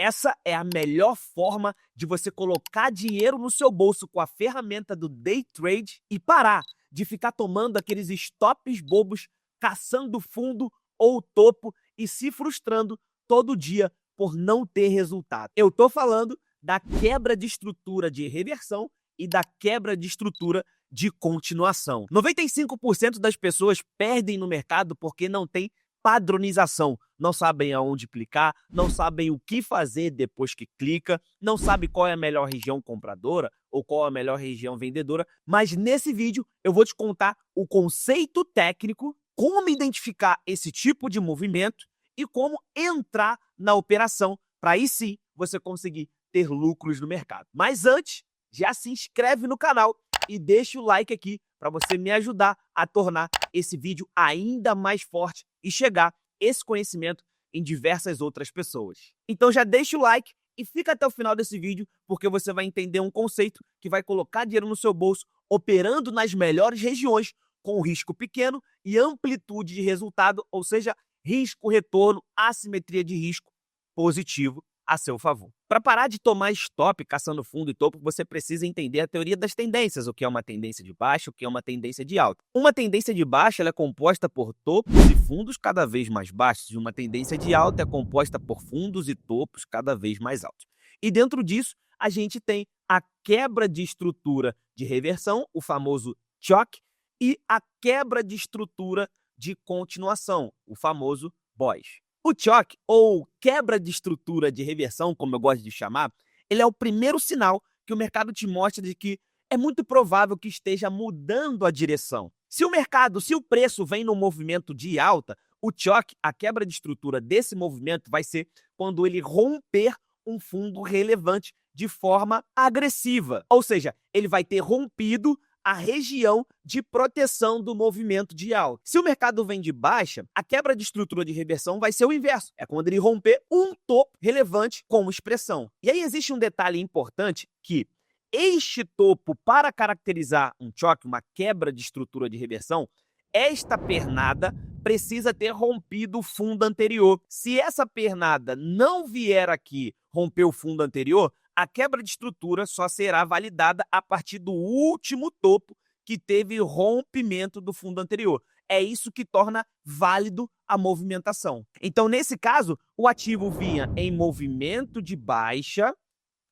Essa é a melhor forma de você colocar dinheiro no seu bolso com a ferramenta do Day Trade e parar de ficar tomando aqueles stops bobos, caçando fundo ou topo e se frustrando todo dia por não ter resultado. Eu tô falando da quebra de estrutura de reversão e da quebra de estrutura de continuação. 95% das pessoas perdem no mercado porque não tem padronização, não sabem aonde clicar, não sabem o que fazer depois que clica, não sabe qual é a melhor região compradora ou qual é a melhor região vendedora, mas nesse vídeo eu vou te contar o conceito técnico, como identificar esse tipo de movimento e como entrar na operação para aí sim você conseguir ter lucros no mercado. Mas antes, já se inscreve no canal e deixa o like aqui para você me ajudar a tornar esse vídeo ainda mais forte e chegar esse conhecimento em diversas outras pessoas. Então já deixa o like e fica até o final desse vídeo, porque você vai entender um conceito que vai colocar dinheiro no seu bolso, operando nas melhores regiões, com risco pequeno e amplitude de resultado, ou seja, risco-retorno, assimetria de risco positivo a seu favor. Para parar de tomar stop caçando fundo e topo, você precisa entender a teoria das tendências, o que é uma tendência de baixa, o que é uma tendência de alta. Uma tendência de baixa ela é composta por topos e fundos cada vez mais baixos, e uma tendência de alta é composta por fundos e topos cada vez mais altos. E dentro disso, a gente tem a quebra de estrutura de reversão, o famoso choque, e a quebra de estrutura de continuação, o famoso BOS. O choque, ou quebra de estrutura de reversão, como eu gosto de chamar, ele é o primeiro sinal que o mercado te mostra de que é muito provável que esteja mudando a direção. Se o preço vem num movimento de alta, o choque, a quebra de estrutura desse movimento vai ser quando ele romper um fundo relevante de forma agressiva. Ou seja, ele vai ter rompido a região de proteção do movimento de alta. Se o mercado vem de baixa, a quebra de estrutura de reversão vai ser o inverso. É quando ele romper um topo relevante com expressão. E aí existe um detalhe importante que este topo, para caracterizar um choque, uma quebra de estrutura de reversão, esta pernada precisa ter rompido o fundo anterior. Se essa pernada não vier aqui romper o fundo anterior, a quebra de estrutura só será validada a partir do último topo que teve rompimento do fundo anterior. É isso que torna válido a movimentação. Então, nesse caso, o ativo vinha em movimento de baixa,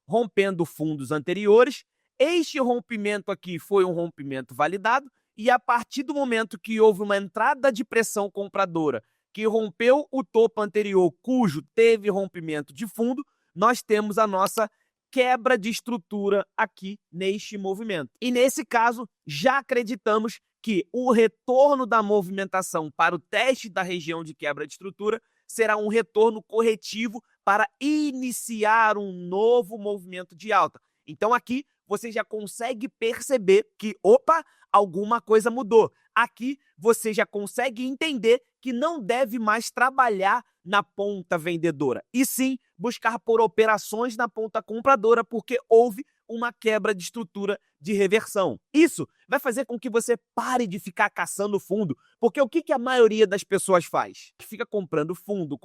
rompendo fundos anteriores. Este rompimento aqui foi um rompimento validado e a partir do momento que houve uma entrada de pressão compradora que rompeu o topo anterior, cujo teve rompimento de fundo, nós temos a nossa quebra de estrutura aqui neste movimento. E nesse caso, já acreditamos que o retorno da movimentação para o teste da região de quebra de estrutura será um retorno corretivo para iniciar um novo movimento de alta. Então aqui você já consegue perceber que, opa, alguma coisa mudou. Aqui você já consegue entender que não deve mais trabalhar na ponta vendedora, e sim buscar por operações na ponta compradora, porque houve uma quebra de estrutura de reversão. Isso vai fazer com que você pare de ficar caçando fundo, porque o que a maioria das pessoas faz? Fica comprando fundo,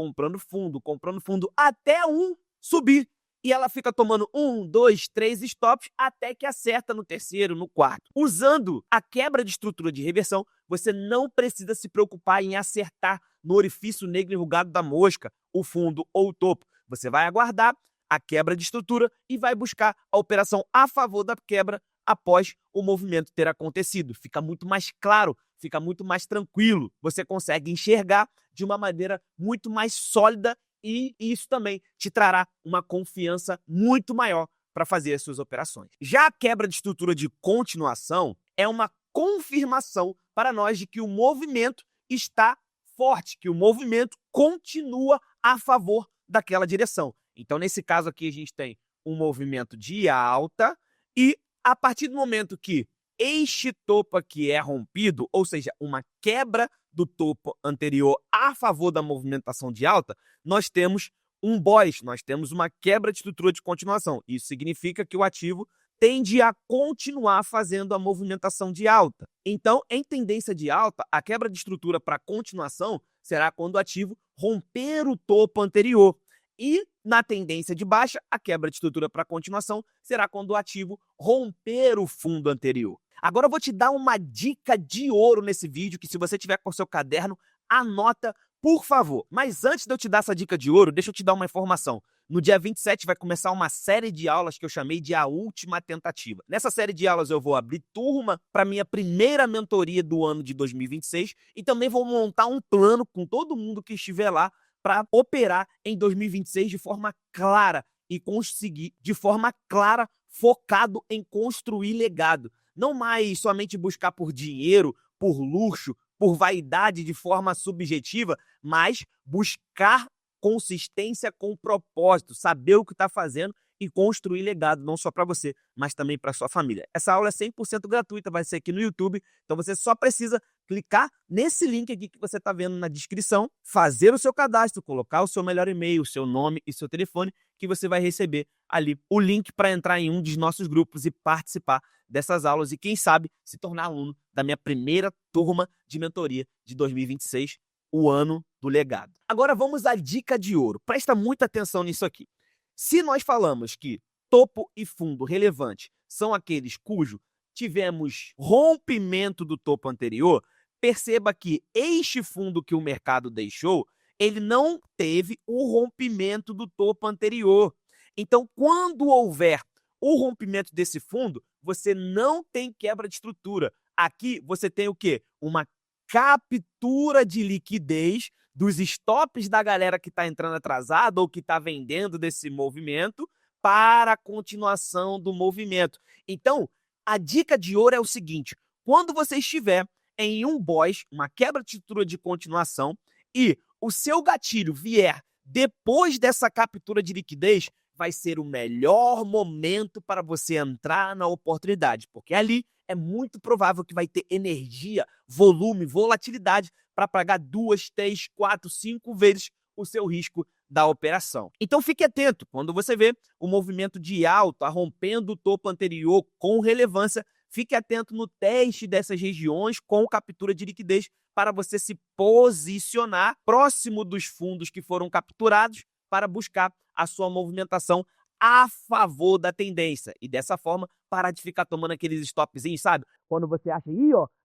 até um subir. E ela fica tomando 1, 2, 3 stops até que acerta no terceiro, no quarto. Usando a quebra de estrutura de reversão, você não precisa se preocupar em acertar no orifício negro enrugado da mosca, o fundo ou o topo. Você vai aguardar a quebra de estrutura e vai buscar a operação a favor da quebra após o movimento ter acontecido. Fica muito mais claro, fica muito mais tranquilo. Você consegue enxergar de uma maneira muito mais sólida e isso também te trará uma confiança muito maior para fazer as suas operações. Já a quebra de estrutura de continuação é uma confirmação para nós de que o movimento está forte, que o movimento continua a favor daquela direção. Então, nesse caso aqui, a gente tem um movimento de alta e a partir do momento que este topo aqui é rompido, ou seja, uma quebra do topo anterior a favor da movimentação de alta, nós temos um BOS, nós temos uma quebra de estrutura de continuação. Isso significa que o ativo tende a continuar fazendo a movimentação de alta. Então, em tendência de alta, a quebra de estrutura para continuação será quando o ativo romper o topo anterior. E Na tendência de baixa, a quebra de estrutura para continuação será quando o ativo romper o fundo anterior. Agora eu vou te dar uma dica de ouro nesse vídeo, que se você tiver com o seu caderno, anota, por favor. Mas antes de eu te dar essa dica de ouro, deixa eu te dar uma informação. No dia 27 vai começar uma série de aulas que eu chamei de A Última Tentativa. Nessa série de aulas eu vou abrir turma para minha primeira mentoria do ano de 2026 e também vou montar um plano com todo mundo que estiver lá para operar em 2026 de forma clara e conseguir, de forma clara, focado em construir legado. Não mais somente buscar por dinheiro, por luxo, por vaidade de forma subjetiva, mas buscar consistência com propósito, saber o que está fazendo e construir legado, não só para você, mas também para sua família. Essa aula é 100% gratuita, vai ser aqui no YouTube, então você só precisa clicar nesse link aqui que você está vendo na descrição, fazer o seu cadastro, colocar o seu melhor e-mail, o seu nome e seu telefone, que você vai receber ali o link para entrar em um dos nossos grupos e participar dessas aulas e, quem sabe, se tornar aluno da minha primeira turma de mentoria de 2026, o ano do legado. Agora vamos à dica de ouro. Presta muita atenção nisso aqui. Se nós falamos que topo e fundo relevante são aqueles cujo tivemos rompimento do topo anterior, perceba que este fundo que o mercado deixou, ele não teve o rompimento do topo anterior. Então, quando houver o rompimento desse fundo, você não tem quebra de estrutura. Aqui você tem o quê? Uma captura de liquidez dos stops da galera que está entrando atrasada ou que está vendendo desse movimento para a continuação do movimento. Então, a dica de ouro é o seguinte: quando você estiver em um BOS, uma quebra de estrutura de continuação, e o seu gatilho vier depois dessa captura de liquidez, vai ser o melhor momento para você entrar na oportunidade, porque ali é muito provável que vai ter energia, volume, volatilidade para pagar 2, 3, 4, 5 vezes o seu risco da operação. Então fique atento, quando você vê o movimento de alta rompendo o topo anterior com relevância, fique atento no teste dessas regiões com captura de liquidez para você se posicionar próximo dos fundos que foram capturados para buscar a sua movimentação a favor da tendência. E dessa forma, parar de ficar tomando aqueles stopzinhos, sabe? Quando você acha,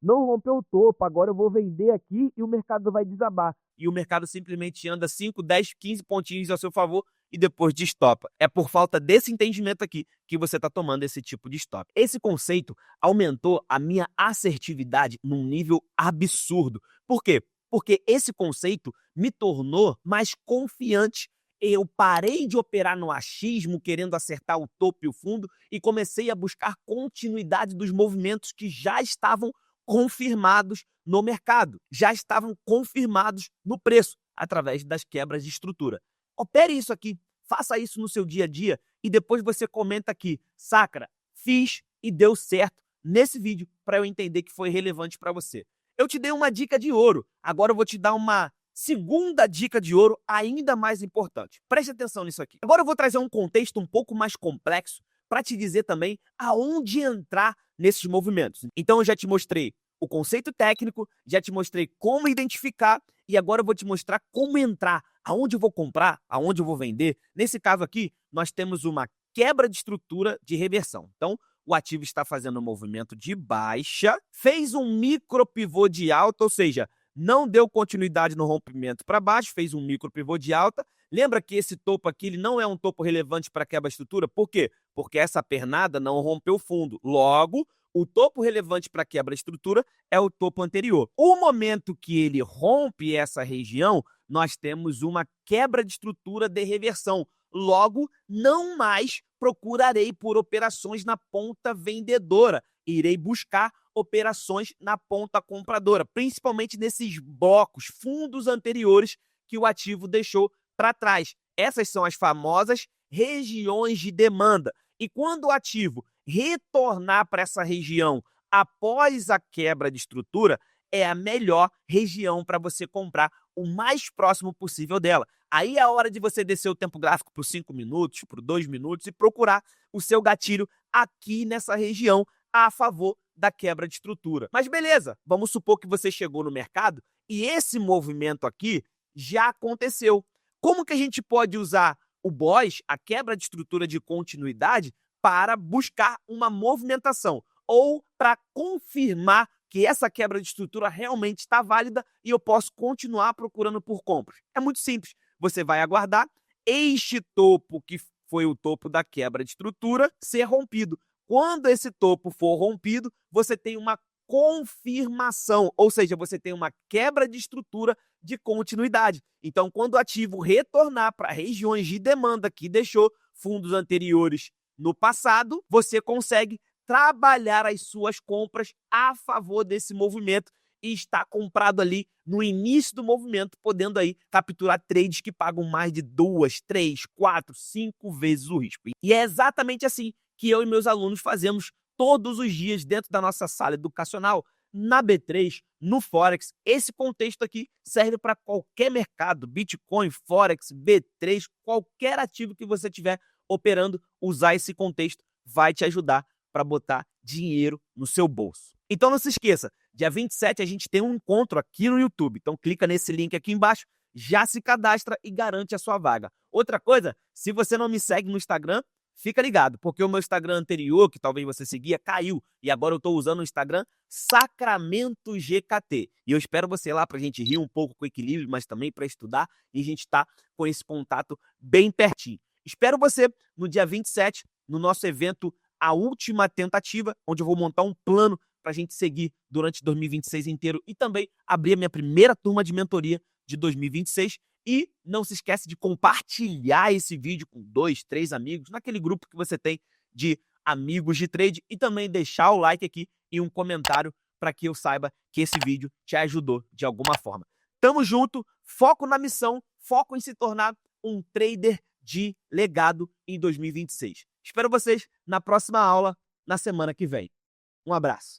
não rompeu o topo, agora eu vou vender aqui e o mercado vai desabar. E o mercado simplesmente anda 5, 10, 15 pontinhos ao seu favor e depois destopa. É por falta desse entendimento aqui que você está tomando esse tipo de stop. Esse conceito aumentou a minha assertividade num nível absurdo. Por quê? Porque esse conceito me tornou mais confiante. Eu parei de operar no achismo, querendo acertar o topo e o fundo, e comecei a buscar continuidade dos movimentos que já estavam confirmados no mercado, já estavam confirmados no preço, através das quebras de estrutura. Opere isso aqui, faça isso no seu dia a dia, e depois você comenta aqui: Sacra, fiz e deu certo nesse vídeo para eu entender que foi relevante para você. Eu te dei uma dica de ouro, agora eu vou te dar uma segunda dica de ouro ainda mais importante. Preste atenção nisso aqui. Agora eu vou trazer um contexto um pouco mais complexo para te dizer também aonde entrar nesses movimentos. Então eu já te mostrei o conceito técnico, já te mostrei como identificar e agora eu vou te mostrar como entrar, aonde eu vou comprar, aonde eu vou vender. Nesse caso aqui, nós temos uma quebra de estrutura de reversão. Então, o ativo está fazendo um movimento de baixa, fez um micro pivô de alta, ou seja, não deu continuidade no rompimento para baixo, fez um micro pivô de alta. Lembra que esse topo aqui ele não é um topo relevante para quebra de estrutura? Por quê? Porque essa pernada não rompeu o fundo. Logo, o topo relevante para quebra de estrutura é o topo anterior. O momento que ele rompe essa região, nós temos uma quebra de estrutura de reversão. Logo, não mais procurarei por operações na ponta vendedora. Irei buscar operações na ponta compradora, principalmente nesses blocos, fundos anteriores que o ativo deixou para trás. Essas são as famosas regiões de demanda. E quando o ativo retornar para essa região após a quebra de estrutura, é a melhor região para você comprar o mais próximo possível dela. Aí é a hora de você descer o tempo gráfico por 5 minutos, por 2 minutos e procurar o seu gatilho aqui nessa região a favor da quebra de estrutura. Mas beleza, vamos supor que você chegou no mercado e esse movimento aqui já aconteceu. Como que a gente pode usar o boss, a quebra de estrutura de continuidade, para buscar uma movimentação ou para confirmar que essa quebra de estrutura realmente está válida e eu posso continuar procurando por compras. É muito simples. Você vai aguardar este topo, que foi o topo da quebra de estrutura, ser rompido. Quando esse topo for rompido, você tem uma confirmação, ou seja, você tem uma quebra de estrutura de continuidade. Então, quando o ativo retornar para regiões de demanda que deixou fundos anteriores no passado, você consegue trabalhar as suas compras a favor desse movimento e estar comprado ali no início do movimento, podendo aí capturar trades que pagam mais de 2, 3, 4, 5 vezes o risco. E é exatamente assim que eu e meus alunos fazemos todos os dias dentro da nossa sala educacional, na B3, no Forex. Esse contexto aqui serve para qualquer mercado, Bitcoin, Forex, B3, qualquer ativo que você tiver operando, usar esse contexto vai te ajudar para botar dinheiro no seu bolso. Então não se esqueça, dia 27 a gente tem um encontro aqui no YouTube. Então clica nesse link aqui embaixo, já se cadastra e garante a sua vaga. Outra coisa, se você não me segue no Instagram, fica ligado, porque o meu Instagram anterior, que talvez você seguia, caiu. E agora eu estou usando o Instagram Sacramento GKT. E eu espero você lá para a gente rir um pouco com equilíbrio, mas também para estudar. E a gente está com esse contato bem pertinho. Espero você no dia 27, no nosso evento A Última Tentativa, onde eu vou montar um plano para a gente seguir durante 2026 inteiro e também abrir a minha primeira turma de mentoria de 2026. E não se esquece de compartilhar esse vídeo com 2, 3 amigos, naquele grupo que você tem de amigos de trade, e também deixar o like aqui e um comentário para que eu saiba que esse vídeo te ajudou de alguma forma. Tamo junto, foco na missão, foco em se tornar um trader de legado em 2026. Espero vocês na próxima aula, na semana que vem. Um abraço.